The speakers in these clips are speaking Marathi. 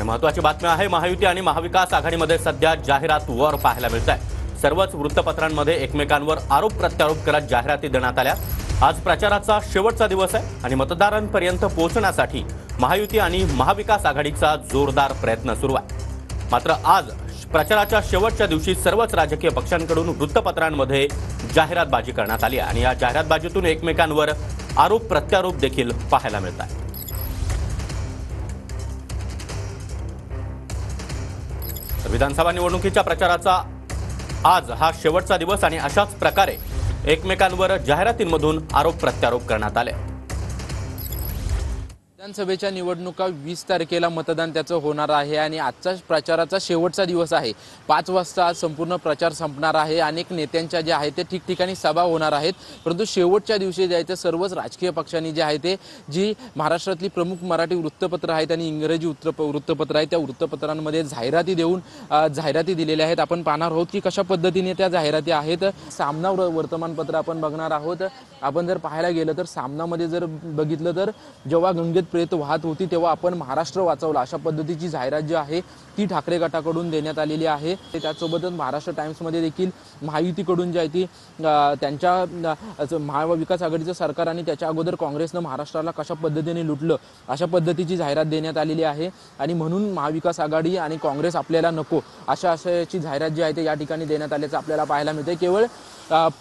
महत्त्वाची बातमी आहे, महायुती आणि महाविकास आघाडीमध्ये सध्या जाहिरात वर पाहायला मिळत आहे। सर्वच वृत्तपत्रांमध्ये एकमेकांवर आरोप प्रत्यारोप करत जाहिराती देण्यात आल्या। आज प्रचाराचा शेवटचा दिवस आहे आणि मतदारांपर्यंत पोहोचण्यासाठी महायुती आणि महाविकास आघाडीचा जोरदार प्रयत्न सुरू आहे। मात्र आज प्रचाराच्या शेवटच्या दिवशी सर्वच राजकीय पक्षांकडून वृत्तपत्रांमध्ये जाहिरातबाजी करण्यात आली आणि या जाहिरातबाजीतून एकमेकांवर आरोप प्रत्यारोप देखील पाहायला मिळत आहे। विधानसभा निवडणुकीच्या प्रचाराचा आज हा शेवटचा दिवस आणि अशाच प्रकारे एकमेकांवर जाहिरातींमधून आरोप प्रत्यारोप करण्यात आले। विधानसभेच्या निवडणुका 20 तारखेला मतदान त्याचं होणार आहे आणि आजचा प्रचाराचा शेवटचा दिवस आहे। 5 वाजता आज संपूर्ण प्रचार संपणार आहे। अनेक नेत्यांच्या जे आहे ते ठिकठिकाणी सभा होणार आहेत, परंतु शेवटच्या दिवशी जे आहे ते सर्वच राजकीय पक्षांनी जे आहे ते जी महाराष्ट्रातली प्रमुख मराठी वृत्तपत्र आहेत आणि इंग्रजी वृत्तपत्र आहेत त्या वृत्तपत्रांमध्ये जाहिराती दिलेल्या आहेत। आपण पाहणार आहोत की कशा पद्धतीने त्या जाहिराती आहेत। सामना वर्तमानपत्र आपण बघणार आहोत। आपण जर पाहायला गेलं तर सामनामध्ये जर बघितलं तर जेव्हा गंगेत प्रेत वाहत होती तेव्हा आपण महाराष्ट्र वाचवला अशा पद्धतीची जाहिरात जी आहे ती ठाकरे गटाकडून देण्यात आलेली आहे। त्याचसोबतच महाराष्ट्र टाइम्समध्ये देखील महायुतीकडून जी आहे ती त्यांच्या महाविकास आघाडीचं सरकार आणि त्याच्या अगोदर काँग्रेसनं महाराष्ट्राला कशा पद्धतीने लुटलं अशा पद्धतीची जाहिरात देण्यात आलेली आहे आणि म्हणून महाविकास आघाडी आणि काँग्रेस आपल्याला नको अशाची जाहिरात जी आहे ते या ठिकाणी देण्यात आल्याचं आपल्याला पाहायला मिळते। केवळ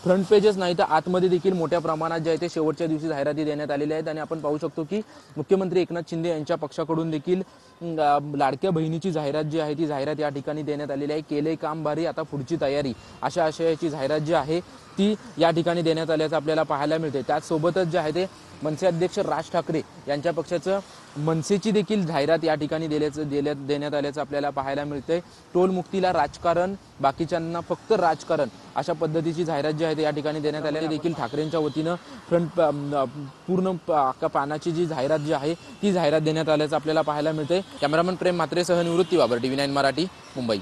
फ्रंट पेजेस नाही तर आतमध्ये देखील मोठ्या प्रमाणात जे आहे ते शेवटच्या दिवशी जाहिराती देण्यात आलेल्या आहेत आणि आपण पाहू शकतो की मुख्यमंत्री एकनाथ शिंदे यांच्या पक्षाकडून देखील लाडक्या बहिणीची जाहिरात जी आहे ती जाहिरात या ठिकाणी देण्यात आलेली आहे। केले काम भारी, आता पुढची तयारी अशा आशयाची जाहिरात जी आहे ती या ठिकाणी देण्यात आल्याचं आपल्याला पाहायला मिळते। त्याचसोबतच जे आहे ते मनसे अध्यक्ष राज ठाकरे यांच्या पक्षाचं मनसेची देखील जाहिरात या ठिकाणी देण्यात आल्याचं आपल्याला पाहायला मिळते। टोलमुक्तीला राजकारण, बाकीच्यांना फक्त राजकारण अशा पद्धतीची जाहिरात जी आहे ते या ठिकाणी देण्यात आलेली देखील ठाकरेंच्या वतीनं पूर्ण पानाची जी जाहिरात जी आहे ती जाहिरात देण्यात आल्याचं आपल्याला पाहायला मिळते। कॅमेरामन प्रेम म्हात्रेसह निवृत्ती बाबर, TV9 मराठी, मुंबई।